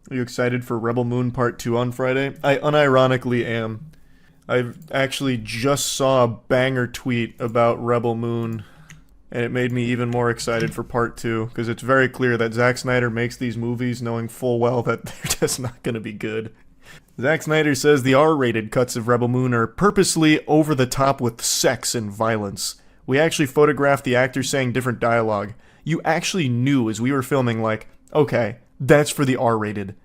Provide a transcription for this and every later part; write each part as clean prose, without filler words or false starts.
Are you excited for Rebel Moon Part 2 on Friday? I unironically am. I actually just saw a banger tweet about Rebel Moon, and it made me even more excited for Part 2, because it's very clear that Zack Snyder makes these movies knowing full well that they're just not going to be good. Zack Snyder says the R-rated cuts of Rebel Moon are purposely over the top with sex and violence. We actually photographed the actors saying different dialogue. You actually knew as we were filming, like, okay, that's for the R-rated.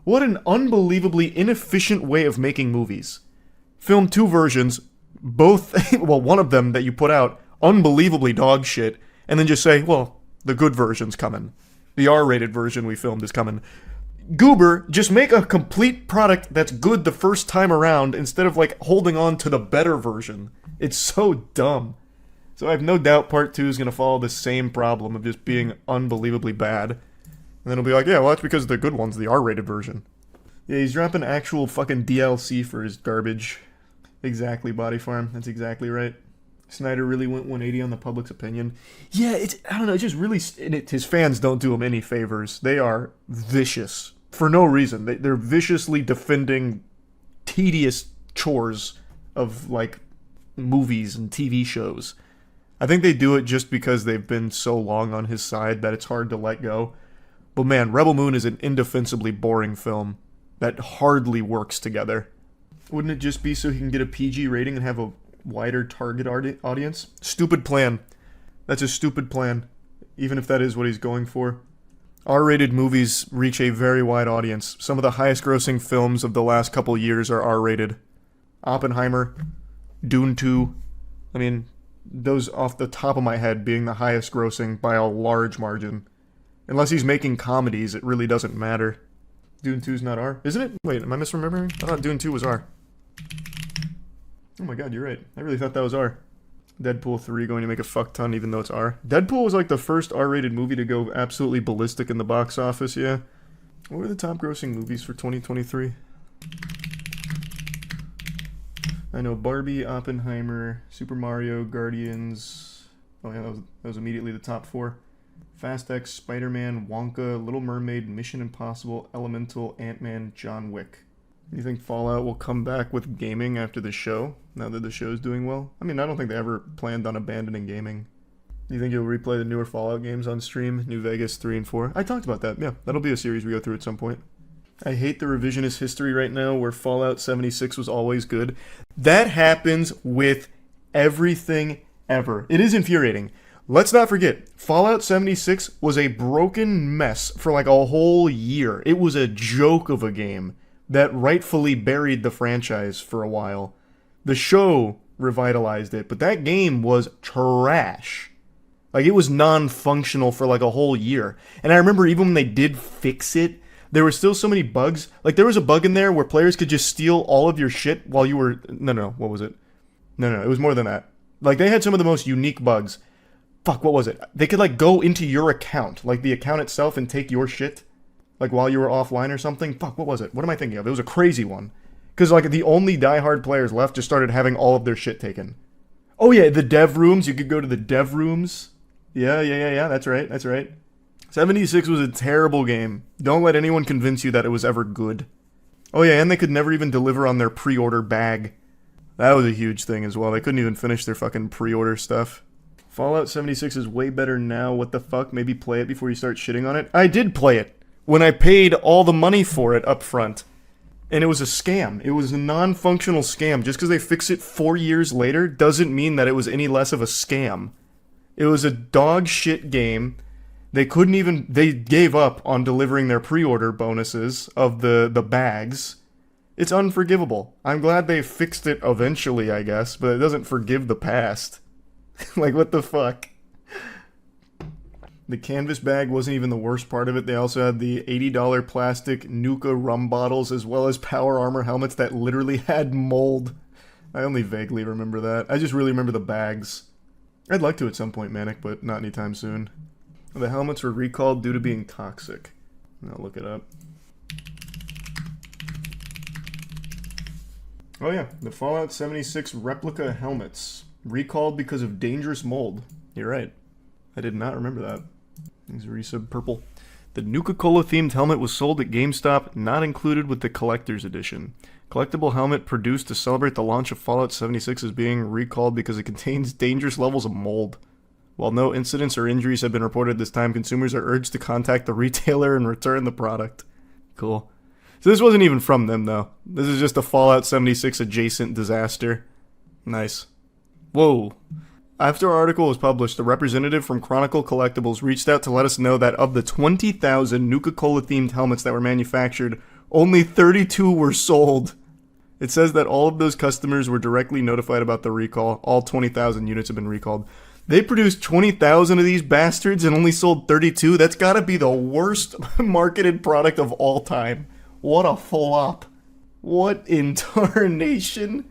What an unbelievably inefficient way of making movies. Film two versions, both, well, one of them that you put out, unbelievably dog shit, and then just say, well, the good version's coming. The R-rated version we filmed is coming. Goober, just make a complete product that's good the first time around instead of, like, holding on to the better version. It's so dumb. So I have no doubt Part 2 is going to follow the same problem of just being unbelievably bad. And then it'll be like, yeah, well, that's because the good one's the R-rated version. Yeah, he's dropping actual fucking DLC for his garbage. Exactly, Body Farm. That's exactly right. Snyder really went 180 on the public's opinion. Yeah, it's, I don't know, it's just really, his fans don't do him any favors. They are vicious. For no reason. They're viciously defending tedious chores of, like, movies and TV shows. I think they do it just because they've been so long on his side that it's hard to let go. But man, Rebel Moon is an indefensibly boring film that hardly works together. Wouldn't it just be so he can get a PG rating and have a wider target audience? Stupid plan. That's a stupid plan, even if that is what he's going for. R-rated movies reach a very wide audience. Some of the highest grossing films of the last couple years are R-rated. Oppenheimer, Dune 2, I mean, those off the top of my head being the highest grossing by a large margin. Unless he's making comedies, it really doesn't matter. Dune 2's not R? Isn't it? Wait, am I misremembering? I thought Dune 2 was R. Oh my god, you're right. I really thought that was R. Deadpool 3 going to make a fuck ton even though it's R. Deadpool was like the first R-rated movie to go absolutely ballistic in the box office, yeah. What were the top grossing movies for 2023? I know Barbie, Oppenheimer, Super Mario, Guardians. Oh yeah, that was immediately the top four. Fast X, Spider-Man, Wonka, Little Mermaid, Mission Impossible, Elemental, Ant-Man, John Wick. You think Fallout will come back with gaming after the show, now that the show's doing well? I mean, I don't think they ever planned on abandoning gaming. Do you think you'll replay the newer Fallout games on stream? New Vegas 3 and 4? I talked about that, yeah. That'll be a series we go through at some point. I hate the revisionist history right now where Fallout 76 was always good. That happens with everything ever. It is infuriating. Let's not forget, Fallout 76 was a broken mess for like a whole year. It was a joke of a game that rightfully buried the franchise for a while. The show revitalized it, but that game was trash. Like, it was non-functional for like a whole year. And I remember even when they did fix it, there were still so many bugs. Like, there was a bug in there where players could just steal all of your shit while you were... No, what was it? No, it was more than that. Like, they had some of the most unique bugs. Fuck, what was it? They could, like, go into your account, like the account itself, and take your shit, like, while you were offline or something. Fuck, what was it? What am I thinking of? It was a crazy one. Because, like, the only diehard players left just started having all of their shit taken. Oh, yeah, the dev rooms. You could go to the dev rooms. Yeah, that's right. 76 was a terrible game. Don't let anyone convince you that it was ever good. Oh, yeah, and they could never even deliver on their pre-order bag. That was a huge thing as well. They couldn't even finish their fucking pre-order stuff. Fallout 76 is way better now. What the fuck? Maybe play it before you start shitting on it. I did play it when I paid all the money for it up front. And it was a scam. It was a non-functional scam. Just because they fix it 4 years later doesn't mean that it was any less of a scam. It was a dog shit game. They gave up on delivering their pre-order bonuses of the bags. It's unforgivable. I'm glad they fixed it eventually, I guess, but it doesn't forgive the past. Like, what the fuck? The canvas bag wasn't even the worst part of it. They also had the $80 plastic Nuka rum bottles as well as power armor helmets that literally had mold. I only vaguely remember that. I just really remember the bags. I'd like to at some point, Manic, but not anytime soon. The helmets were recalled due to being toxic. I'll look it up. Oh yeah, the Fallout 76 replica helmets. Recalled because of dangerous mold. You're right. I did not remember that. These resub purple. The Nuka-Cola themed helmet was sold at GameStop, not included with the collector's edition. Collectible helmet produced to celebrate the launch of Fallout 76 is being recalled because it contains dangerous levels of mold. While no incidents or injuries have been reported this time, consumers are urged to contact the retailer and return the product. Cool. So this wasn't even from them, though. This is just a Fallout 76 adjacent disaster. Nice. Whoa. After our article was published, the representative from Chronicle Collectibles reached out to let us know that of the 20,000 Nuka-Cola themed helmets that were manufactured, only 32 were sold. It says that all of those customers were directly notified about the recall. All 20,000 units have been recalled. They produced 20,000 of these bastards and only sold 32? That's gotta be the worst marketed product of all time. What a flop. What in tarnation?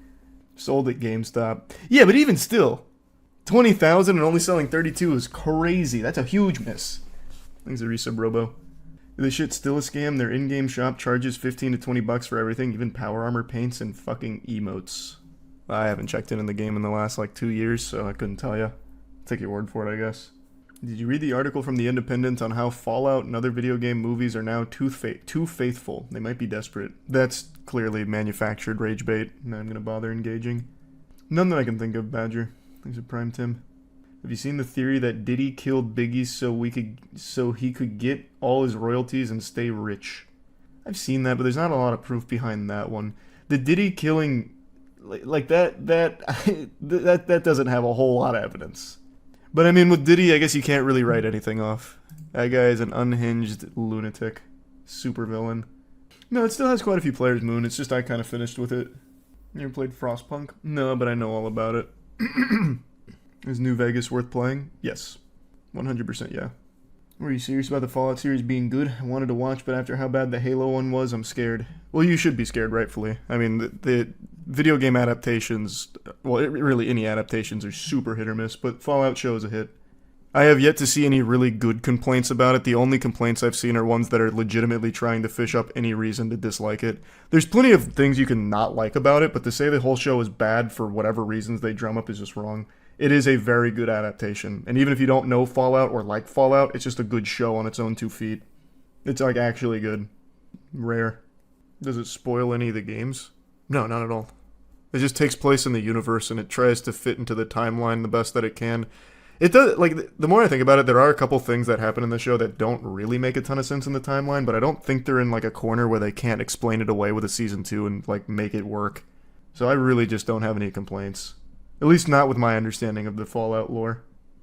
Sold at GameStop. Yeah, but even still, 20,000 and only selling 32 is crazy. That's a huge miss. Thanks a resub, Robo. This shit's still a scam. Their in-game shop charges 15 to 20 bucks for everything, even power armor paints and fucking emotes. I haven't checked in the game in the last 2 years, so I couldn't tell you. Take your word for it, I guess. Did you read the article from The Independent on how Fallout and other video game movies are now too faithful? They might be desperate. That's clearly manufactured rage bait. Not even gonna bother engaging. None that I can think of, Badger. Thanks for Prime Tim. Have you seen the theory that Diddy killed Biggie so he could get all his royalties and stay rich? I've seen that, but there's not a lot of proof behind that one. The Diddy killing, that doesn't have a whole lot of evidence. But I mean, with Diddy, I guess you can't really write anything off. That guy is an unhinged lunatic. Super villain. No, it still has quite a few players, Moon. It's just I kind of finished with it. You ever played Frostpunk? No, but I know all about it. Is New Vegas worth playing? Yes. 100% yeah. Were you serious about the Fallout series being good? I wanted to watch, but after how bad the Halo one was, I'm scared. Well, you should be scared, rightfully. I mean, the video game adaptations, well, really any adaptations are super hit or miss, but Fallout shows a hit. I have yet to see any really good complaints about it. The only complaints I've seen are ones that are legitimately trying to fish up any reason to dislike it. There's plenty of things you can not like about it, but to say the whole show is bad for whatever reasons they drum up is just wrong. It is a very good adaptation, and even if you don't know Fallout or like Fallout, it's just a good show on its own 2 feet. It's actually good. Rare. Does it spoil any of the games? No, not at all. It just takes place in the universe, and it tries to fit into the timeline the best that it can. It does, the more I think about it, there are a couple things that happen in the show that don't really make a ton of sense in the timeline, but I don't think they're in a corner where they can't explain it away with a season 2 and make it work. So I really just don't have any complaints. At least not with my understanding of the Fallout lore.